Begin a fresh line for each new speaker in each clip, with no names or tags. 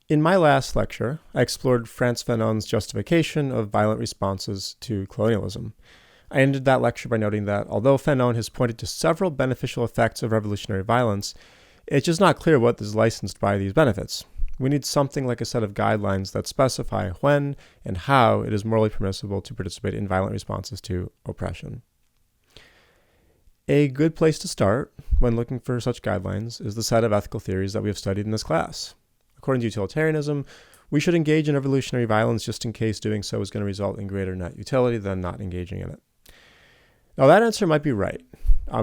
In my last lecture, I explored Frantz Fanon's justification of violent responses to colonialism. I ended that lecture by noting that although Fanon has pointed to several beneficial effects of revolutionary violence, it's just not clear what is licensed by these benefits. We need something like a set of guidelines that specify when and how it is morally permissible to participate in violent responses to oppression. A good place to start when looking for such guidelines is the set of ethical theories that we have studied in this class. According to utilitarianism, we should engage in revolutionary violence just in case doing so is going to result in greater net utility than not engaging in it. Now, that answer might be right.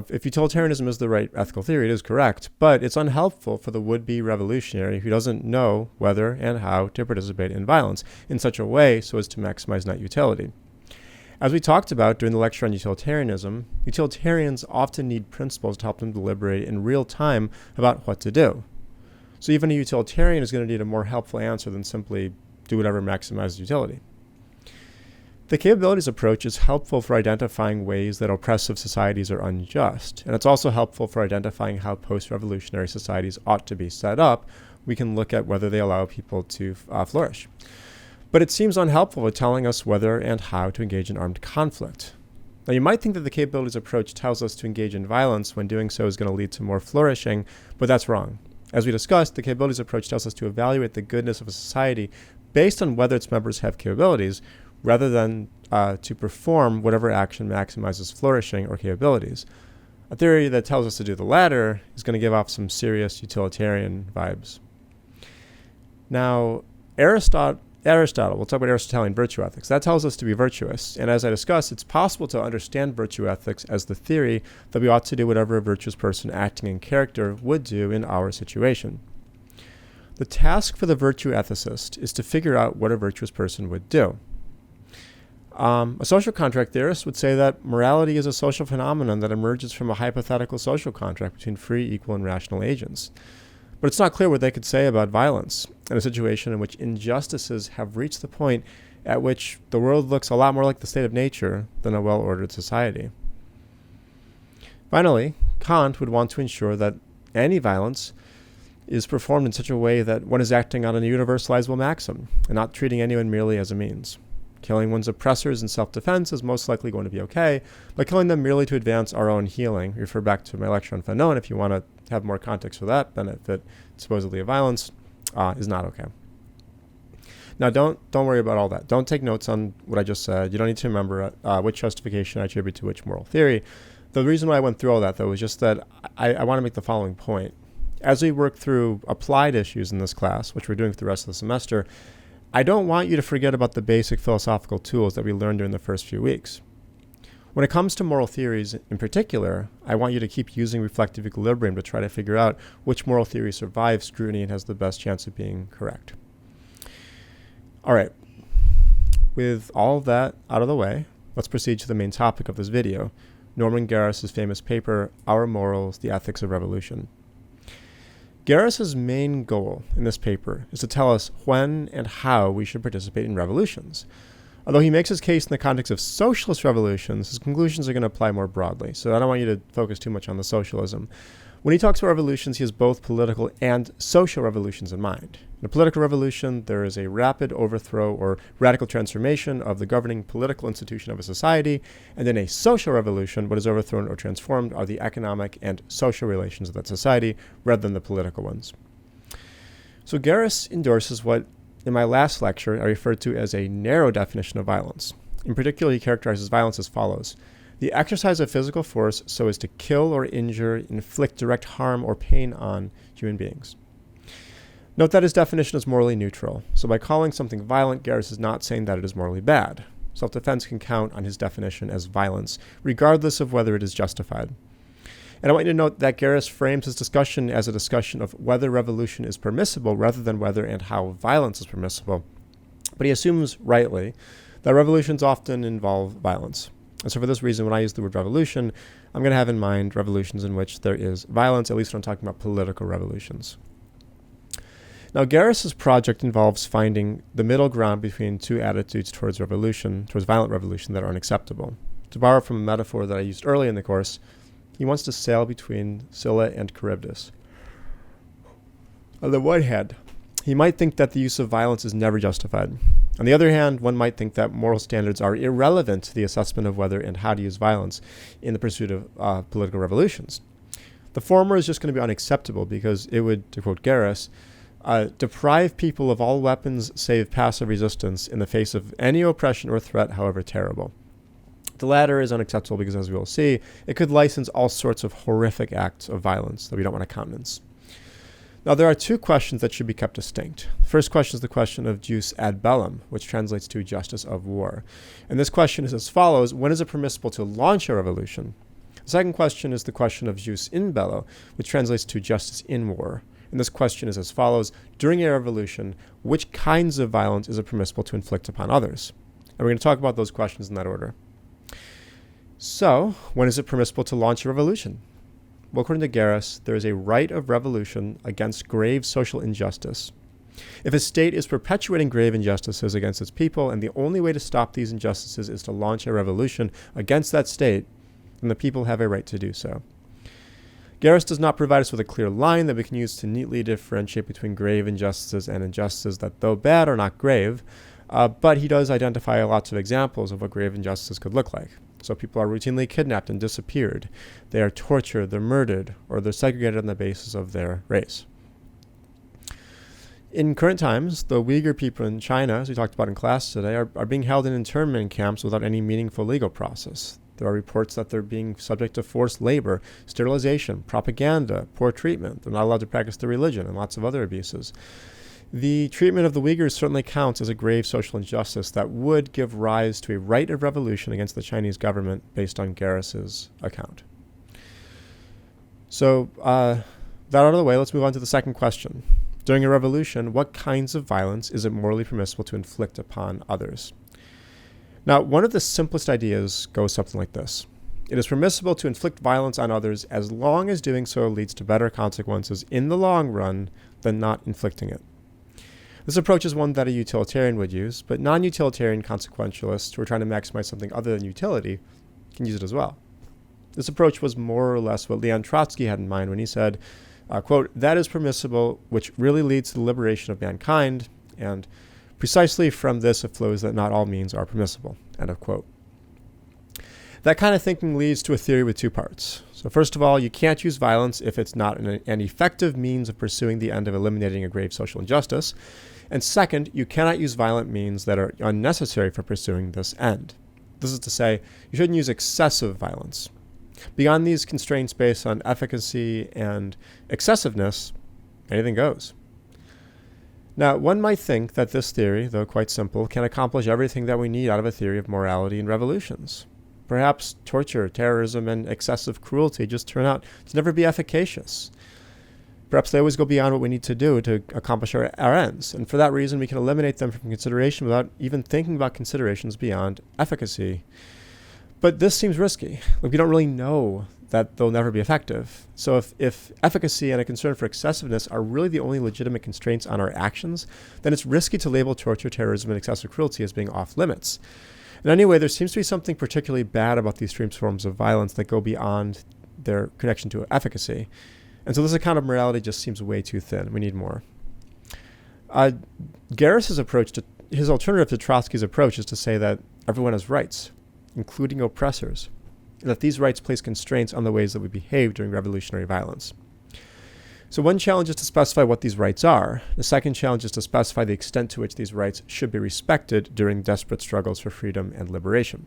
If utilitarianism is the right ethical theory, it is correct, but it's unhelpful for the would-be revolutionary who doesn't know whether and how to participate in violence in such a way so as to maximize net utility. As we talked about during the lecture on utilitarianism, utilitarians often need principles to help them deliberate in real time about what to do. So even a utilitarian is going to need a more helpful answer than simply do whatever maximizes utility. The capabilities approach is helpful for identifying ways that oppressive societies are unjust, and it's also helpful for identifying how post-revolutionary societies ought to be set up. We can look at whether they allow people to flourish. But it seems unhelpful with telling us whether and how to engage in armed conflict. Now, you might think that the capabilities approach tells us to engage in violence when doing so is going to lead to more flourishing, but that's wrong. As we discussed, the capabilities approach tells us to evaluate the goodness of a society based on whether its members have capabilities, rather than to perform whatever action maximizes flourishing or capabilities. A theory that tells us to do the latter is going to give off some serious utilitarian vibes. Now, Aristotle, we'll talk about Aristotelian virtue ethics. That tells us to be virtuous. And as I discussed, it's possible to understand virtue ethics as the theory that we ought to do whatever a virtuous person acting in character would do in our situation. The task for the virtue ethicist is to figure out what a virtuous person would do. A social contract theorist would say that morality is a social phenomenon that emerges from a hypothetical social contract between free, equal, and rational agents. But it's not clear what they could say about violence in a situation in which injustices have reached the point at which the world looks a lot more like the state of nature than a well-ordered society. Finally, Kant would want to ensure that any violence is performed in such a way that one is acting on a universalizable maxim and not treating anyone merely as a means. Killing one's oppressors in self-defense is most likely going to be okay, but killing them merely to advance our own healing, refer back to my lecture on Fanon if you want to have more context for that benefit, supposedly of violence, is not okay. Now, don't worry about all that. Don't take notes on what I just said. You don't need to remember which justification I attribute to which moral theory. The reason why I went through all that, though, is just that I want to make the following point. As we work through applied issues in this class, which we're doing for the rest of the semester, I don't want you to forget about the basic philosophical tools that we learned during the first few weeks. When it comes to moral theories in particular, I want you to keep using reflective equilibrium to try to figure out which moral theory survives scrutiny and has the best chance of being correct. All right, with all of that out of the way, let's proceed to the main topic of this video, Norman Geras' famous paper, Our Morals, the Ethics of Revolution. Geras' main goal in this paper is to tell us when and how we should participate in revolutions. Although he makes his case in the context of socialist revolutions, his conclusions are going to apply more broadly, so I don't want you to focus too much on the socialism. When he talks about revolutions, he has both political and social revolutions in mind. In a political revolution, there is a rapid overthrow or radical transformation of the governing political institution of a society, and in a social revolution, what is overthrown or transformed are the economic and social relations of that society, rather than the political ones. So Geras endorses what, in my last lecture, I referred to as a narrow definition of violence. In particular, he characterizes violence as follows: the exercise of physical force so as to kill or injure, inflict direct harm or pain on human beings. Note that his definition is morally neutral, so by calling something violent, Geras is not saying that it is morally bad. Self-defense can count on his definition as violence, regardless of whether it is justified. And I want you to note that Geras frames his discussion as a discussion of whether revolution is permissible rather than whether and how violence is permissible. But he assumes, rightly, that revolutions often involve violence. And so for this reason, when I use the word revolution, I'm going to have in mind revolutions in which there is violence, at least when I'm talking about political revolutions. Now, Geras' project involves finding the middle ground between two attitudes towards violent revolution that are unacceptable. To borrow from a metaphor that I used early in the course, he wants to sail between Scylla and Charybdis. On the one hand, He might think that the use of violence is never justified. On the other hand, one might think that moral standards are irrelevant to the assessment of whether and how to use violence in the pursuit of political revolutions. The former is just going to be unacceptable because it would, to quote Geras, deprive people of all weapons save passive resistance in the face of any oppression or threat, however terrible. The latter is unacceptable because, as we will see, it could license all sorts of horrific acts of violence that we don't want to countenance. Now, there are two questions that should be kept distinct. The first question is the question of jus ad bellum, which translates to justice of war. And this question is as follows: when is it permissible to launch a revolution? The second question is the question of jus in bello, which translates to justice in war. And this question is as follows: during a revolution, which kinds of violence is it permissible to inflict upon others? And we're going to talk about those questions in that order. So, when is it permissible to launch a revolution? Well, according to Geras, there is a right of revolution against grave social injustice. If a state is perpetuating grave injustices against its people, and the only way to stop these injustices is to launch a revolution against that state, then the people have a right to do so. Geras does not provide us with a clear line that we can use to neatly differentiate between grave injustices and injustices that, though bad, are not grave, but he does identify lots of examples of what grave injustices could look like. So people are routinely kidnapped and disappeared. They are tortured, they're murdered, or they're segregated on the basis of their race. In current times, the Uyghur people in China, as we talked about in class today, are being held in internment camps without any meaningful legal process. There are reports that they're being subject to forced labor, sterilization, propaganda, poor treatment. They're not allowed to practice their religion, and lots of other abuses. The treatment of the Uyghurs certainly counts as a grave social injustice that would give rise to a right of revolution against the Chinese government based on Geras's account. So, that out of the way, let's move on to the second question. During a revolution, what kinds of violence is it morally permissible to inflict upon others? Now, one of the simplest ideas goes something like this. It is permissible to inflict violence on others as long as doing so leads to better consequences in the long run than not inflicting it. This approach is one that a utilitarian would use, but non-utilitarian consequentialists who are trying to maximize something other than utility can use it as well. This approach was more or less what Leon Trotsky had in mind when he said, quote, that is permissible, which really leads to the liberation of mankind, and precisely from this it flows that not all means are permissible, end of quote. That kind of thinking leads to a theory with two parts. So first of all, you can't use violence if it's not an effective means of pursuing the end of eliminating a grave social injustice. And second, you cannot use violent means that are unnecessary for pursuing this end. This is to say, you shouldn't use excessive violence. Beyond these constraints based on efficacy and excessiveness, anything goes. Now, one might think that this theory, though quite simple, can accomplish everything that we need out of a theory of morality and revolutions. Perhaps torture, terrorism, and excessive cruelty just turn out to never be efficacious. Perhaps they always go beyond what we need to do to accomplish our ends, and for that reason we can eliminate them from consideration without even thinking about considerations beyond efficacy. But this seems risky. We don't really know that they'll never be effective. So if efficacy and a concern for excessiveness are really the only legitimate constraints on our actions, then it's risky to label torture, terrorism, and excessive cruelty as being off limits. And anyway, there seems to be something particularly bad about these extreme forms of violence that go beyond their connection to efficacy. And so this account of morality just seems way too thin. We need more. Geras's approach his alternative to Trotsky's approach is to say that everyone has rights, including oppressors, and that these rights place constraints on the ways that we behave during revolutionary violence. So one challenge is to specify what these rights are. The second challenge is to specify the extent to which these rights should be respected during desperate struggles for freedom and liberation.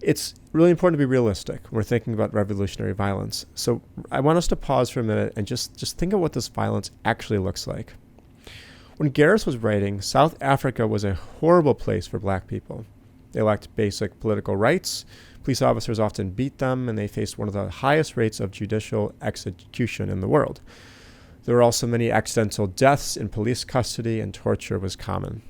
It's really important to be realistic when we're thinking about revolutionary violence. So I want us to pause for a minute and just think of what this violence actually looks like. When Geras was writing, South Africa was a horrible place for black people. They lacked basic political rights. Police officers often beat them, and they faced one of the highest rates of judicial execution in the world. There were also many accidental deaths in police custody, and torture was common.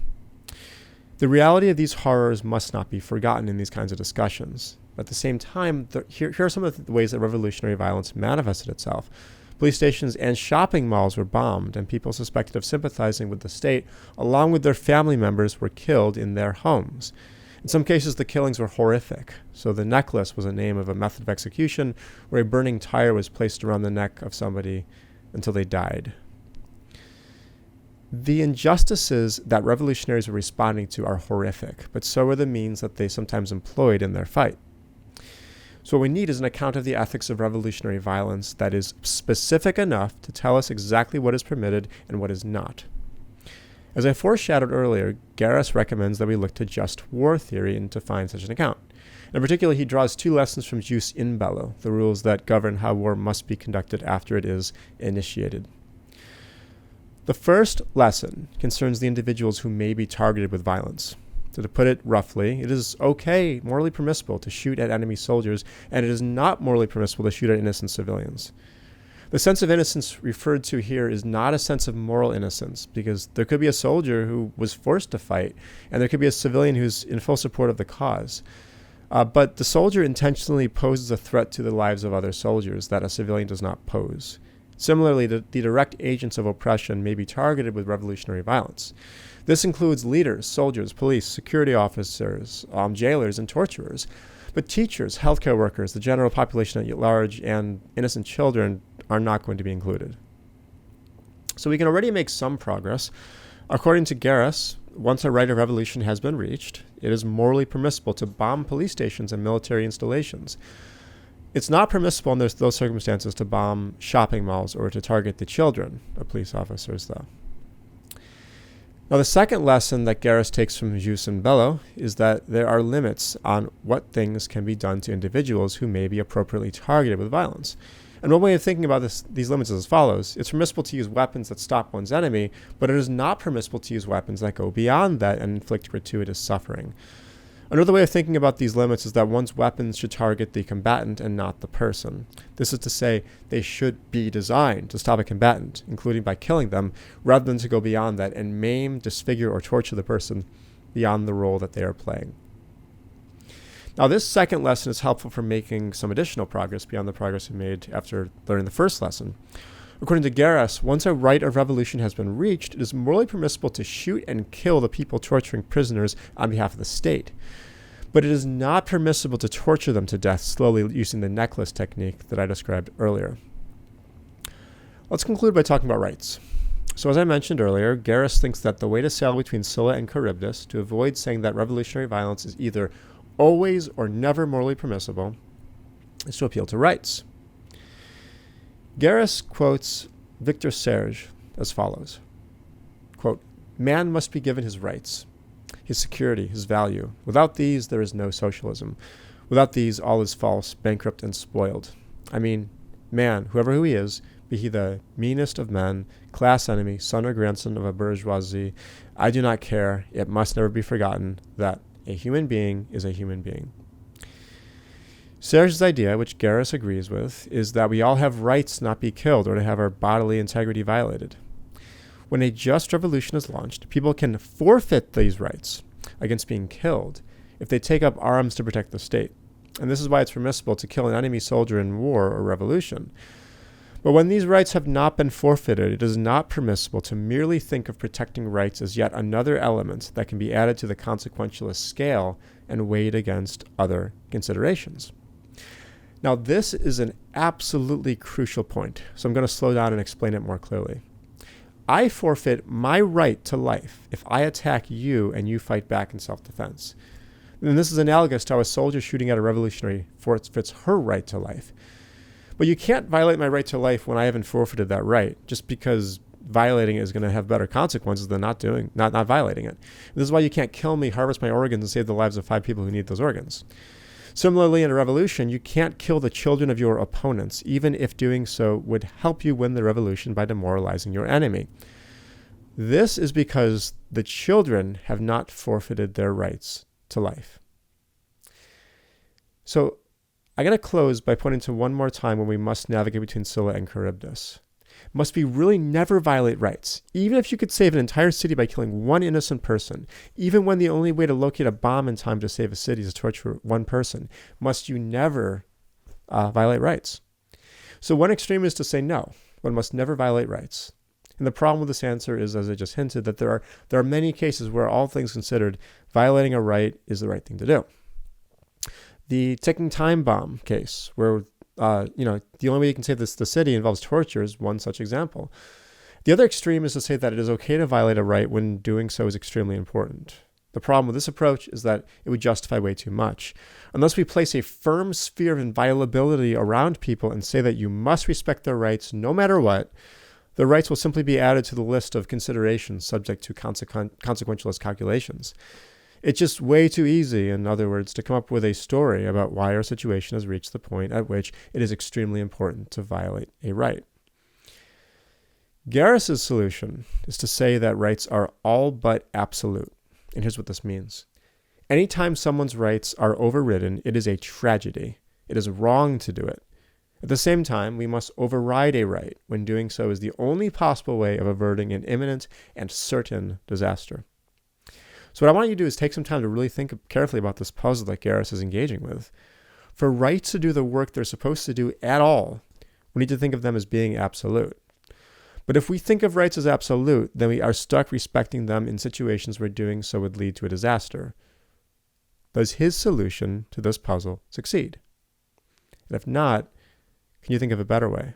The reality of these horrors must not be forgotten in these kinds of discussions. At the same time, here are some of the ways that revolutionary violence manifested itself. Police stations and shopping malls were bombed, and people suspected of sympathizing with the state, along with their family members, were killed in their homes. In some cases, the killings were horrific. So the necklace was a name of a method of execution where a burning tire was placed around the neck of somebody until they died. The injustices that revolutionaries were responding to are horrific, but so are the means that they sometimes employed in their fight. So what we need is an account of the ethics of revolutionary violence that is specific enough to tell us exactly what is permitted and what is not. As I foreshadowed earlier, Geras recommends that we look to just war theory and to find such an account. In particular, he draws two lessons from jus in bello, the rules that govern how war must be conducted after it is initiated. The first lesson concerns the individuals who may be targeted with violence. So to put it roughly, it is okay, morally permissible, to shoot at enemy soldiers, and it is not morally permissible to shoot at innocent civilians. The sense of innocence referred to here is not a sense of moral innocence, because there could be a soldier who was forced to fight, and there could be a civilian who's in full support of the cause. But the soldier intentionally poses a threat to the lives of other soldiers that a civilian does not pose. Similarly, the direct agents of oppression may be targeted with revolutionary violence. This includes leaders, soldiers, police, security officers, jailers, and torturers. But teachers, healthcare workers, the general population at large, and innocent children are not going to be included. So we can already make some progress. According to Geras, once a right of revolution has been reached, it is morally permissible to bomb police stations and military installations. It's not permissible in those circumstances to bomb shopping malls or to target the children of police officers, though. Now, the second lesson that Geras takes from jus in bello is that there are limits on what things can be done to individuals who may be appropriately targeted with violence. And one way of thinking about these limits is as follows. It's permissible to use weapons that stop one's enemy, but it is not permissible to use weapons that go beyond that and inflict gratuitous suffering. Another way of thinking about these limits is that one's weapons should target the combatant and not the person. This is to say, they should be designed to stop a combatant, including by killing them, rather than to go beyond that and maim, disfigure, or torture the person beyond the role that they are playing. Now, this second lesson is helpful for making some additional progress beyond the progress we made after learning the first lesson. According to Geras, once a right of revolution has been reached, it is morally permissible to shoot and kill the people torturing prisoners on behalf of the state. But it is not permissible to torture them to death slowly using the necklace technique that I described earlier. Let's conclude by talking about rights. So as I mentioned earlier, Geras thinks that the way to sail between Scylla and Charybdis to avoid saying that revolutionary violence is either always or never morally permissible is to appeal to rights. Geras quotes Victor Serge as follows, quote, "Man must be given his rights, his security, his value. Without these, there is no socialism. Without these, all is false, bankrupt, and spoiled. I mean, man, whoever he is, be he the meanest of men, class enemy, son or grandson of a bourgeoisie, I do not care. It must never be forgotten that a human being is a human being." Serge's idea, which Geras agrees with, is that we all have rights not be killed or to have our bodily integrity violated. When a just revolution is launched, people can forfeit these rights against being killed if they take up arms to protect the state. And this is why it's permissible to kill an enemy soldier in war or revolution. But when these rights have not been forfeited, it is not permissible to merely think of protecting rights as yet another element that can be added to the consequentialist scale and weighed against other considerations. Now, this is an absolutely crucial point, so I'm going to slow down and explain it more clearly. I forfeit my right to life if I attack you and you fight back in self-defense. And this is analogous to how a soldier shooting at a revolutionary forfeits her right to life. But you can't violate my right to life when I haven't forfeited that right, just because violating it is going to have better consequences than not violating it. This is why you can't kill me, harvest my organs, and save the lives of 5 people who need those organs. Similarly, in a revolution, you can't kill the children of your opponents, even if doing so would help you win the revolution by demoralizing your enemy. This is because the children have not forfeited their rights to life. So I'm going to close by pointing to one more time when we must navigate between Scylla and Charybdis. Must be really never violate rights, even if you could save an entire city by killing one innocent person, even when the only way to locate a bomb in time to save a city is to torture one person, must you never violate rights. So one extreme is to say no, one must never violate rights. And the problem with this answer is, as I just hinted, that there are many cases where, all things considered, violating a right is the right thing to do. The ticking time bomb case, where the only way you can save the city involves torture, is one such example. The other extreme is to say that it is okay to violate a right when doing so is extremely important. The problem with this approach is that it would justify way too much. Unless we place a firm sphere of inviolability around people and say that you must respect their rights no matter what, the rights will simply be added to the list of considerations subject to consequentialist calculations. It's just way too easy, in other words, to come up with a story about why our situation has reached the point at which it is extremely important to violate a right. Geras' solution is to say that rights are all but absolute. And here's what this means. Anytime someone's rights are overridden, it is a tragedy. It is wrong to do it. At the same time, we must override a right when doing so is the only possible way of averting an imminent and certain disaster. So what I want you to do is take some time to really think carefully about this puzzle that Geras is engaging with. For rights to do the work they're supposed to do at all, we need to think of them as being absolute. But if we think of rights as absolute, then we are stuck respecting them in situations where doing so would lead to a disaster. Does his solution to this puzzle succeed? And if not, can you think of a better way?